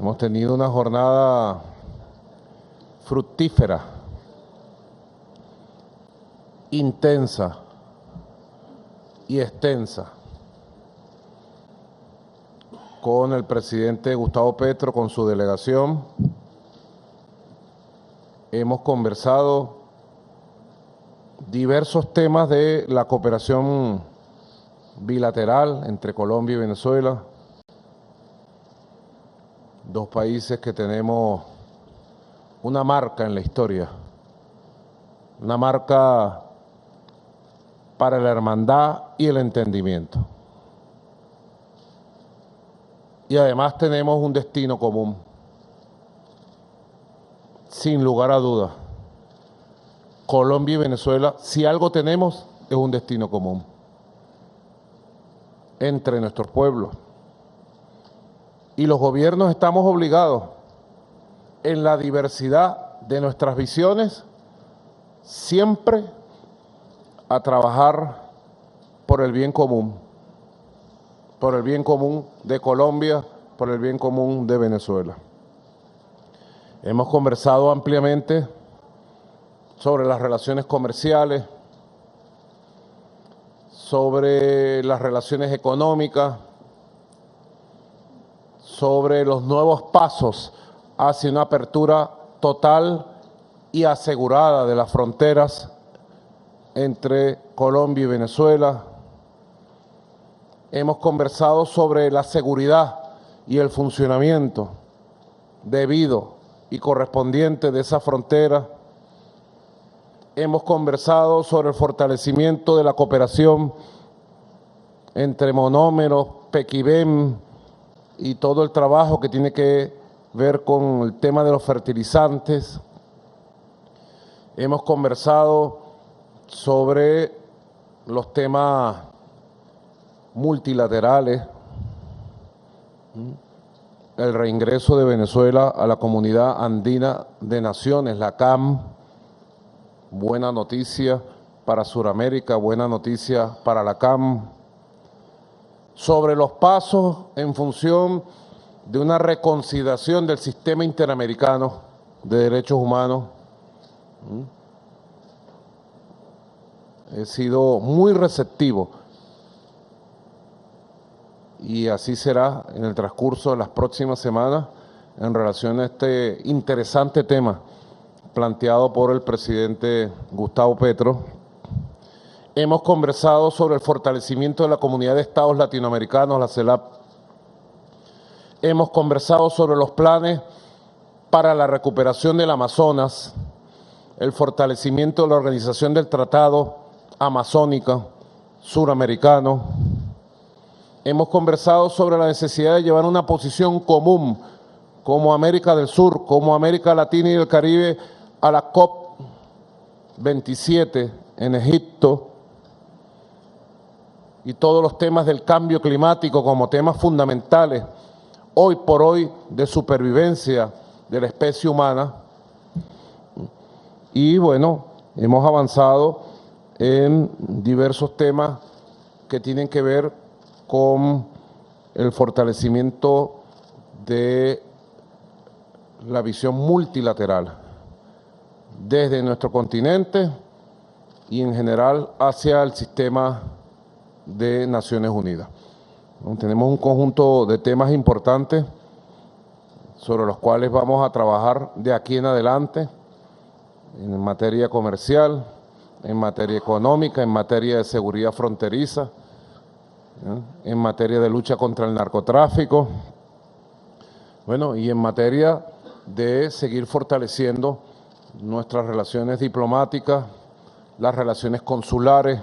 Hemos tenido una jornada fructífera, intensa y extensa con el presidente Gustavo Petro, con su delegación. Hemos conversado diversos temas de la cooperación bilateral entre Colombia y Venezuela, dos países que tenemos una marca en la historia, una marca para la hermandad y el entendimiento. Y además tenemos un destino común, sin lugar a dudas. Colombia y Venezuela, si algo tenemos, es un destino común entre nuestros pueblos. Y los gobiernos estamos obligados, en la diversidad de nuestras visiones, siempre a trabajar por el bien común de Colombia, por el bien común de Venezuela. Hemos conversado ampliamente sobre las relaciones comerciales, sobre las relaciones económicas, sobre los nuevos pasos hacia una apertura total y asegurada de las fronteras entre Colombia y Venezuela. Hemos conversado sobre la seguridad y el funcionamiento debido y correspondiente de esa frontera. Hemos conversado sobre el fortalecimiento de la cooperación entre monómeros, Pequibem y todo el trabajo que tiene que ver con el tema de los fertilizantes. Hemos conversado sobre los temas multilaterales, el reingreso de Venezuela a la Comunidad Andina de Naciones, la CAM, buena noticia para Sudamérica, buena noticia para la CAM, sobre los pasos en función de una reconsideración del sistema interamericano de derechos humanos. He sido muy receptivo y así será en el transcurso de las próximas semanas en relación a este interesante tema planteado por el presidente Gustavo Petro. Hemos conversado sobre el fortalecimiento de la Comunidad de Estados Latinoamericanos, la CELAC. Hemos conversado sobre los planes para la recuperación del Amazonas, el fortalecimiento de la Organización del Tratado Amazónica Suramericano. Hemos conversado sobre la necesidad de llevar una posición común como América del Sur, como América Latina y el Caribe a la COP27 en Egipto, y todos los temas del cambio climático como temas fundamentales hoy por hoy de supervivencia de la especie humana. Y bueno, hemos avanzado en diversos temas que tienen que ver con el fortalecimiento de la visión multilateral desde nuestro continente y en general hacia el sistema de Naciones Unidas. Tenemos un conjunto de temas importantes sobre los cuales vamos a trabajar de aquí en adelante en materia comercial, en materia económica, en materia de seguridad fronteriza, en materia de lucha contra el narcotráfico, bueno, y en materia de seguir fortaleciendo nuestras relaciones diplomáticas, las relaciones consulares,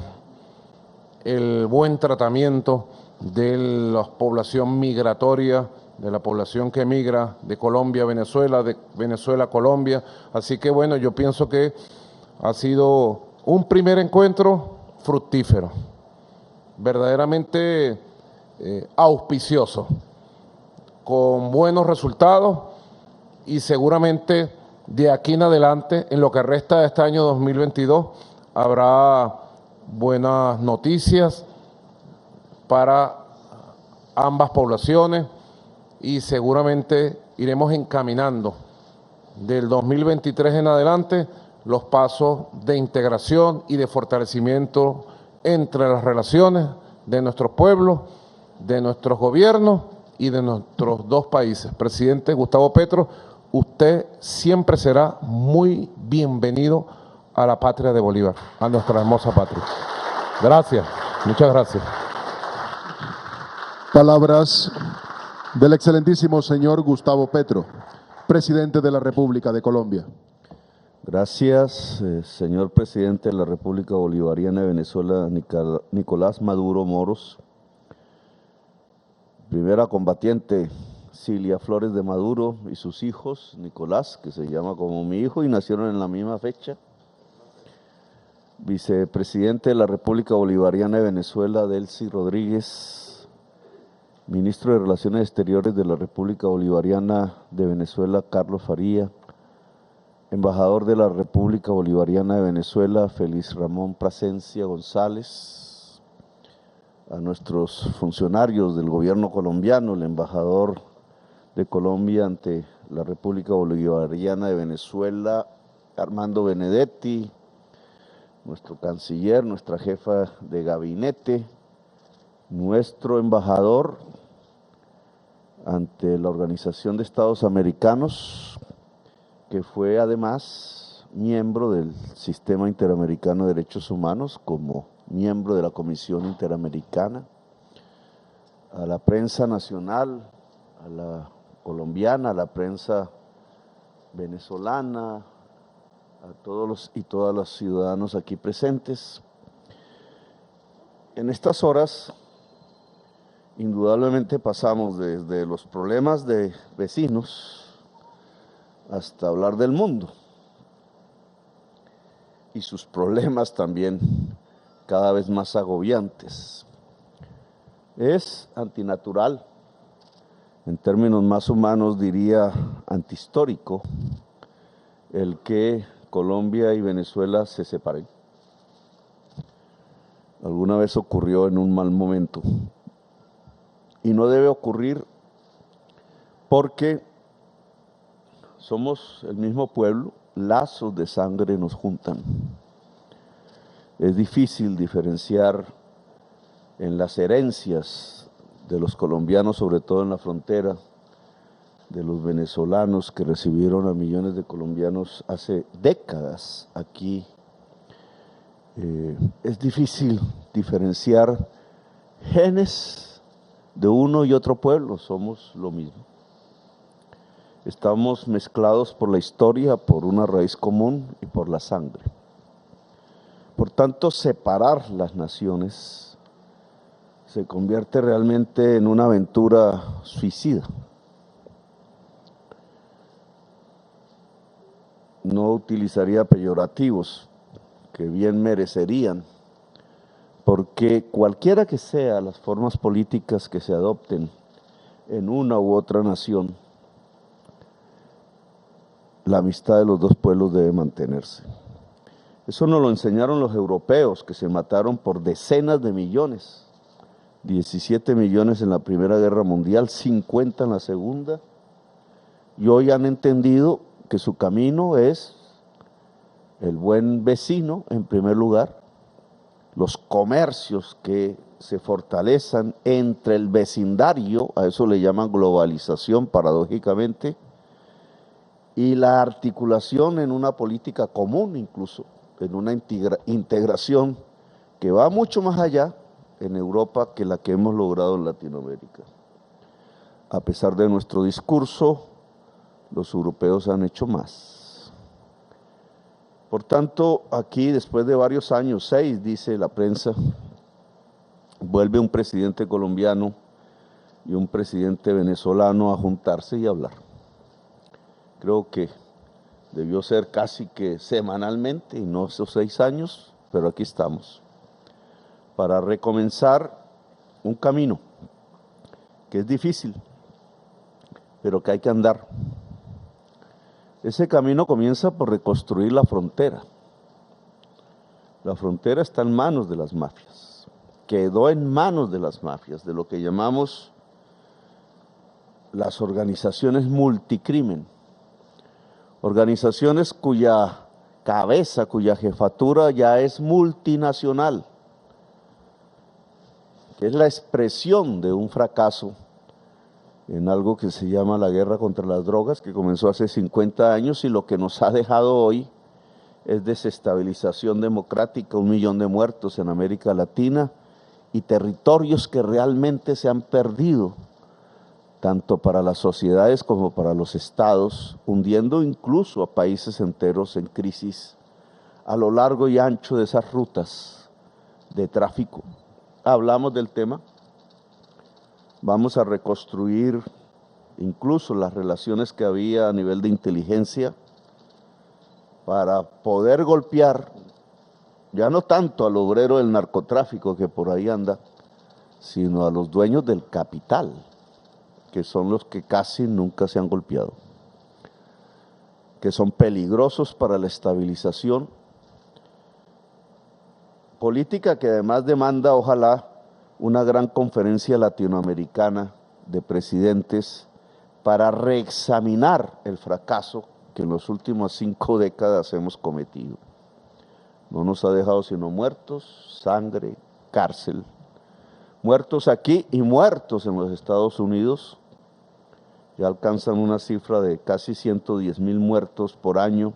el buen tratamiento de la población migratoria, de la población que migra de Colombia a Venezuela, de Venezuela a Colombia. Así que bueno, yo pienso que ha sido un primer encuentro fructífero, verdaderamente auspicioso, con buenos resultados y seguramente de aquí en adelante, en lo que resta de este año 2022, habrá buenas noticias para ambas poblaciones y seguramente iremos encaminando del 2023 en adelante los pasos de integración y de fortalecimiento entre las relaciones de nuestros pueblos, de nuestros gobiernos y de nuestros dos países. Presidente Gustavo Petro, usted siempre será muy bienvenido a la patria de Bolívar, a nuestra hermosa patria. Gracias, muchas gracias. Palabras del excelentísimo señor Gustavo Petro, presidente de la República de Colombia. Gracias, señor presidente de la República Bolivariana de Venezuela, Nicolás Maduro Moros. Primera combatiente, Cilia Flores de Maduro y sus hijos, Nicolás, que se llama como mi hijo y nacieron en la misma fecha. Vicepresidente de la República Bolivariana de Venezuela, Delcy Rodríguez. Ministro de Relaciones Exteriores de la República Bolivariana de Venezuela, Carlos Faría. Embajador de la República Bolivariana de Venezuela, Félix Ramón Plasencia González. A nuestros funcionarios del gobierno colombiano, el embajador de Colombia ante la República Bolivariana de Venezuela, Armando Benedetti, nuestro canciller, nuestra jefa de gabinete, nuestro embajador ante la Organización de Estados Americanos, que fue además miembro del Sistema Interamericano de Derechos Humanos, como miembro de la Comisión Interamericana, a la prensa nacional, a la colombiana, a la prensa venezolana, a todos los y todas los ciudadanos aquí presentes. En estas horas, indudablemente pasamos desde los problemas de vecinos hasta hablar del mundo y sus problemas también cada vez más agobiantes. Es antinatural, en términos más humanos diría antihistórico, el que Colombia y Venezuela se separen. Alguna vez ocurrió en un mal momento. Y no debe ocurrir porque somos el mismo pueblo, lazos de sangre nos juntan. Es difícil diferenciar en las herencias de los colombianos, sobre todo en la frontera, de los venezolanos que recibieron a millones de colombianos hace décadas aquí. Es difícil diferenciar genes de uno y otro pueblo, somos lo mismo. Estamos mezclados por la historia, por una raíz común y por la sangre. Por tanto, separar las naciones se convierte realmente en una aventura suicida. No utilizaría peyorativos que bien merecerían, porque cualquiera que sean las formas políticas que se adopten en una u otra nación, la amistad de los dos pueblos debe mantenerse. Eso nos lo enseñaron los europeos, que se mataron por decenas de millones, 17 millones en la Primera Guerra Mundial, 50 en la Segunda, y hoy han entendido que su camino es el buen vecino en primer lugar, los comercios que se fortalezan entre el vecindario, a eso le llaman globalización paradójicamente, y la articulación en una política común incluso, en una integración que va mucho más allá en Europa que la que hemos logrado en Latinoamérica. A pesar de nuestro discurso, los europeos han hecho más. Por tanto, aquí después de varios años, 6, dice la prensa, vuelve un presidente colombiano y un presidente venezolano a juntarse y hablar. Creo que debió ser casi que semanalmente, y no esos 6 años, pero aquí estamos, para recomenzar un camino que es difícil, pero que hay que andar. Ese camino comienza por reconstruir la frontera. La frontera está en manos de las mafias, quedó en manos de las mafias, de lo que llamamos las organizaciones multicrimen, organizaciones cuya cabeza, cuya jefatura ya es multinacional, que es la expresión de un fracaso en algo que se llama la guerra contra las drogas, que comenzó hace 50 años y lo que nos ha dejado hoy es desestabilización democrática, 1 millón de muertos en América Latina y territorios que realmente se han perdido, tanto para las sociedades como para los estados, hundiendo incluso a países enteros en crisis a lo largo y ancho de esas rutas de tráfico. Hablamos del tema. Vamos a reconstruir incluso las relaciones que había a nivel de inteligencia para poder golpear, ya no tanto al obrero del narcotráfico que por ahí anda, sino a los dueños del capital, que son los que casi nunca se han golpeado, que son peligrosos para la estabilización política, que además demanda, ojalá, una gran conferencia latinoamericana de presidentes para reexaminar el fracaso que en las últimas 5 décadas hemos cometido. No nos ha dejado sino muertos, sangre, cárcel. Muertos aquí y muertos en los Estados Unidos. Ya alcanzan una cifra de casi 110,000 muertos por año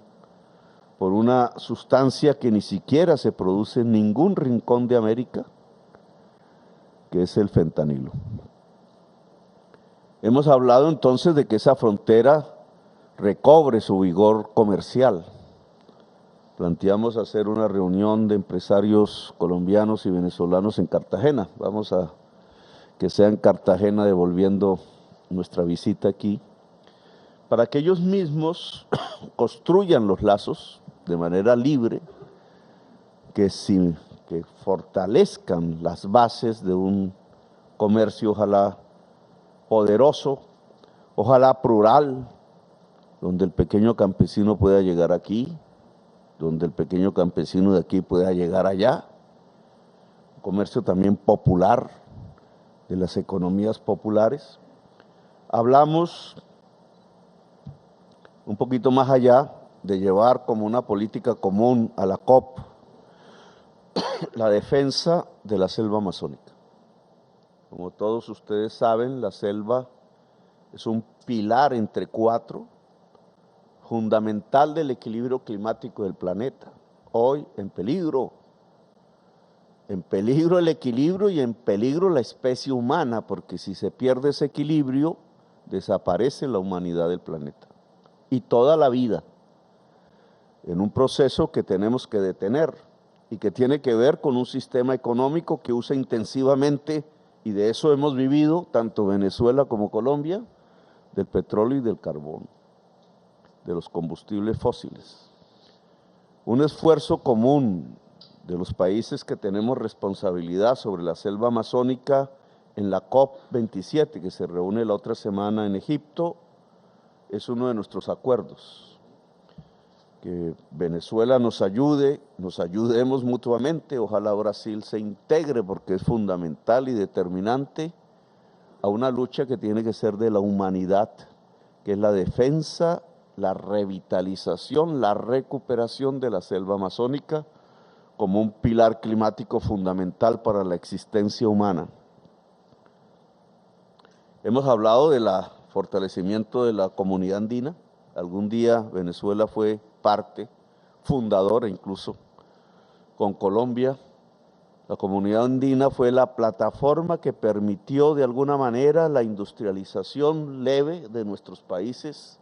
por una sustancia que ni siquiera se produce en ningún rincón de América, que es el fentanilo. Hemos hablado entonces de que esa frontera recobre su vigor comercial. Planteamos hacer una reunión de empresarios colombianos y venezolanos en Cartagena. Vamos a que sea en Cartagena, devolviendo nuestra visita aquí, para que ellos mismos construyan los lazos de manera libre, que fortalezcan las bases de un comercio ojalá poderoso, ojalá plural, donde el pequeño campesino pueda llegar aquí, donde el pequeño campesino de aquí pueda llegar allá, un comercio también popular, de las economías populares. Hablamos un poquito más allá de llevar como una política común a la COP la defensa de la selva amazónica. Como todos ustedes saben, la selva es un pilar entre 4, fundamental del equilibrio climático del planeta. Hoy en peligro el equilibrio y en peligro la especie humana, porque si se pierde ese equilibrio, desaparece la humanidad del planeta y toda la vida, en un proceso que tenemos que detener y que tiene que ver con un sistema económico que usa intensivamente, y de eso hemos vivido tanto Venezuela como Colombia, del petróleo y del carbón, de los combustibles fósiles. Un esfuerzo común de los países que tenemos responsabilidad sobre la selva amazónica en la COP27, que se reúne la otra semana en Egipto, es uno de nuestros acuerdos. Que Venezuela nos ayudemos mutuamente, ojalá Brasil se integre porque es fundamental y determinante a una lucha que tiene que ser de la humanidad, que es la defensa, la revitalización, la recuperación de la selva amazónica como un pilar climático fundamental para la existencia humana. Hemos hablado del fortalecimiento de la comunidad andina. Algún día Venezuela fue parte fundadora, incluso con Colombia. La comunidad andina fue la plataforma que permitió de alguna manera la industrialización leve de nuestros países,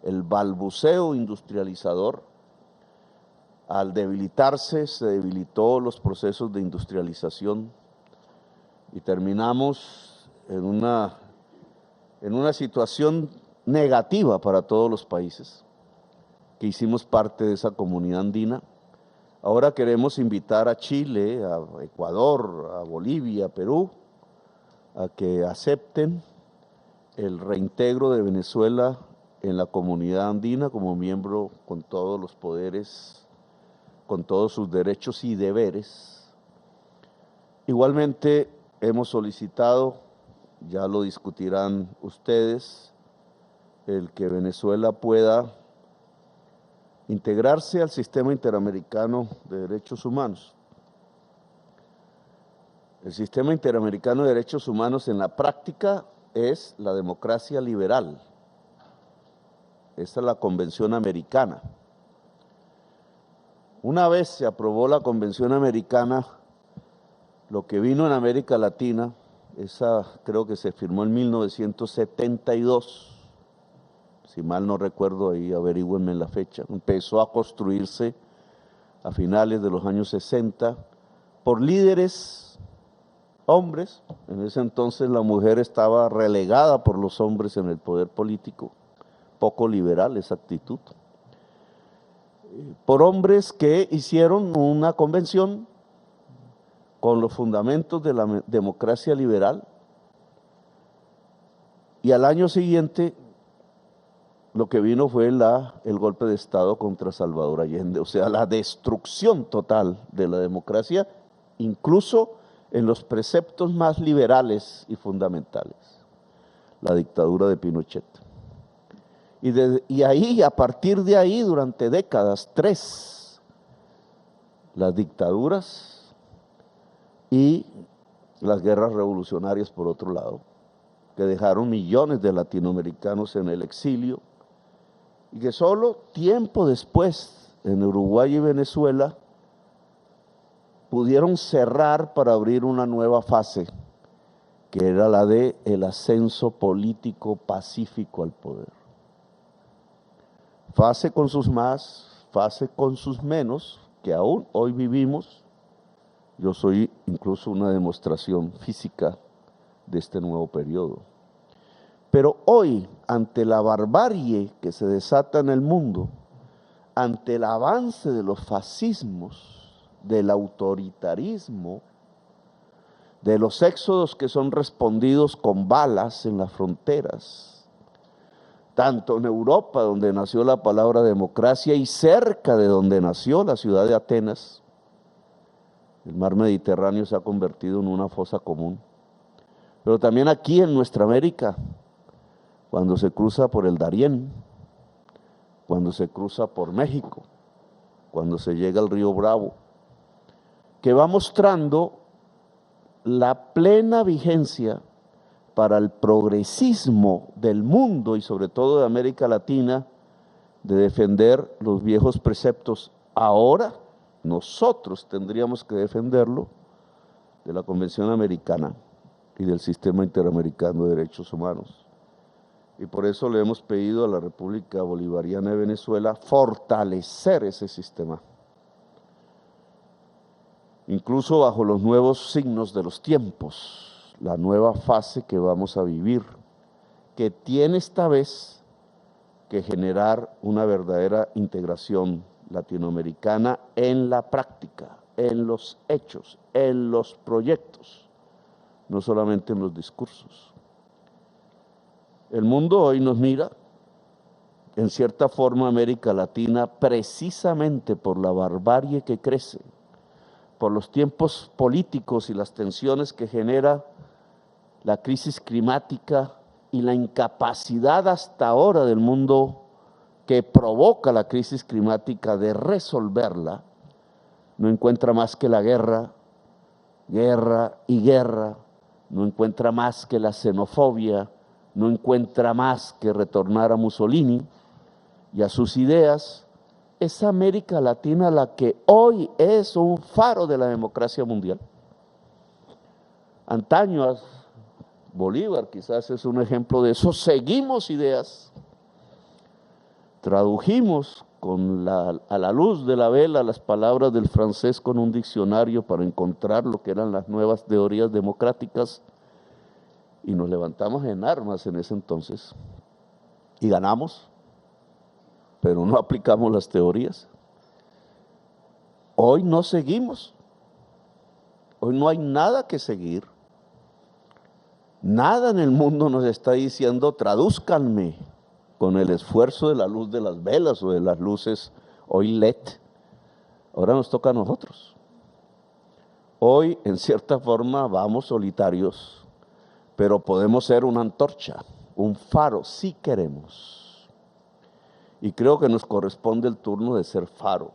el balbuceo industrializador. Al debilitarse, se debilitó los procesos de industrialización y terminamos en una situación negativa para todos los países que hicimos parte de esa comunidad andina. Ahora queremos invitar a Chile, a Ecuador, a Bolivia, a Perú, a que acepten el reintegro de Venezuela en la comunidad andina como miembro con todos los poderes, con todos sus derechos y deberes. Igualmente hemos solicitado ya lo discutirán ustedes, el que Venezuela pueda integrarse al sistema interamericano de derechos humanos. El sistema interamericano de derechos humanos en la práctica es la democracia liberal. Esta es la Convención Americana. Una vez se aprobó la Convención Americana, lo que vino en América Latina, esa creo que se firmó en 1972, si mal no recuerdo, ahí averígüenme la fecha, empezó a construirse a finales de los años 60 por líderes hombres. En ese entonces la mujer estaba relegada por los hombres en el poder político, poco liberal esa actitud, por hombres que hicieron una convención con los fundamentos de la democracia liberal, y al año siguiente lo que vino fue el golpe de Estado contra Salvador Allende, o sea, la destrucción total de la democracia, incluso en los preceptos más liberales y fundamentales, la dictadura de Pinochet. Y ahí, a partir de ahí, durante décadas, tres, las dictaduras y las guerras revolucionarias por otro lado, que dejaron millones de latinoamericanos en el exilio, y que solo tiempo después, en Uruguay y Venezuela, pudieron cerrar para abrir una nueva fase, que era la de el ascenso político pacífico al poder. Fase con sus más, fase con sus menos, que aún hoy vivimos. Yo soy incluso una demostración física de este nuevo periodo. Pero hoy, ante la barbarie que se desata en el mundo, ante el avance de los fascismos, del autoritarismo, de los éxodos que son respondidos con balas en las fronteras, tanto en Europa, donde nació la palabra democracia, y cerca de donde nació la ciudad de Atenas, el mar Mediterráneo se ha convertido en una fosa común. Pero también aquí en nuestra América, cuando se cruza por el Darién, cuando se cruza por México, cuando se llega al río Bravo, que va mostrando la plena vigencia para el progresismo del mundo y sobre todo de América Latina, de defender los viejos preceptos. Ahora nosotros tendríamos que defenderlo de la Convención Americana y del Sistema Interamericano de Derechos Humanos. Y por eso le hemos pedido a la República Bolivariana de Venezuela fortalecer ese sistema, incluso bajo los nuevos signos de los tiempos, la nueva fase que vamos a vivir, que tiene esta vez que generar una verdadera integración latinoamericana en la práctica, en los hechos, en los proyectos, no solamente en los discursos. El mundo hoy nos mira, en cierta forma América Latina, precisamente por la barbarie que crece, por los tiempos políticos y las tensiones que genera la crisis climática y la incapacidad hasta ahora del mundo que provoca la crisis climática de resolverla, no encuentra más que la guerra, guerra y guerra, no encuentra más que la xenofobia, no encuentra más que retornar a Mussolini y a sus ideas. Es América Latina la que hoy es un faro de la democracia mundial. Antaño, Bolívar quizás es un ejemplo de eso. Seguimos ideas, tradujimos a la luz de la vela las palabras del francés con un diccionario para encontrar lo que eran las nuevas teorías democráticas, y nos levantamos en armas en ese entonces y ganamos, pero no aplicamos las teorías. Hoy no seguimos, hoy no hay nada que seguir, nada en el mundo nos está diciendo tradúzcanme con el esfuerzo de la luz de las velas o de las luces hoy LED. Ahora nos toca a nosotros. Hoy en cierta forma vamos solitarios, pero podemos ser una antorcha, un faro, si queremos. Y creo que nos corresponde el turno de ser faro.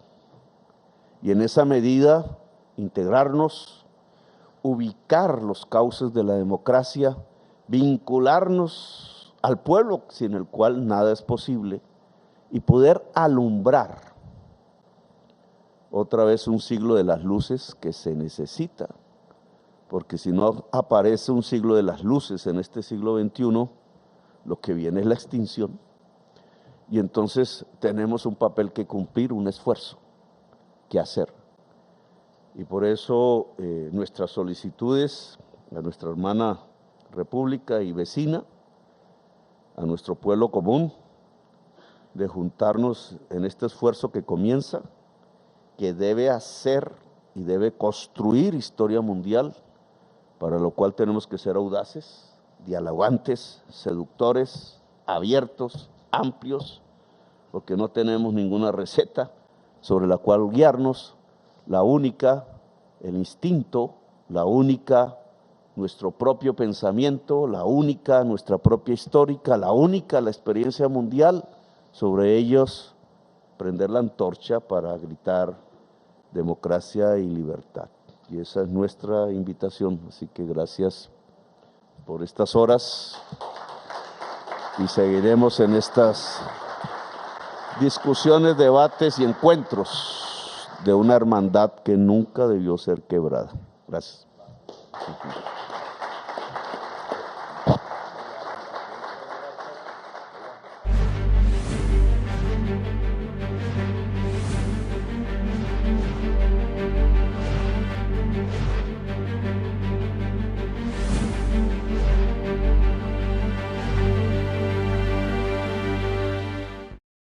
Y en esa medida, integrarnos, ubicar los cauces de la democracia, vincularnos al pueblo sin el cual nada es posible y poder alumbrar otra vez un siglo de las luces que se necesita, porque si no aparece un siglo de las luces en este siglo XXI, lo que viene es la extinción. Y entonces tenemos un papel que cumplir, un esfuerzo que hacer. Y por eso nuestras solicitudes a nuestra hermana república y vecina, a nuestro pueblo común, de juntarnos en este esfuerzo que comienza, que debe hacer y debe construir historia mundial, para lo cual tenemos que ser audaces, dialogantes, seductores, abiertos, amplios, porque no tenemos ninguna receta sobre la cual guiarnos. La única, el instinto, la única, nuestro propio pensamiento, la única, nuestra propia histórica, la única, la experiencia mundial. Sobre ellos, prender la antorcha para gritar democracia y libertad. Y esa es nuestra invitación. Así que gracias por estas horas y seguiremos en estas discusiones, debates y encuentros de una hermandad que nunca debió ser quebrada. Gracias.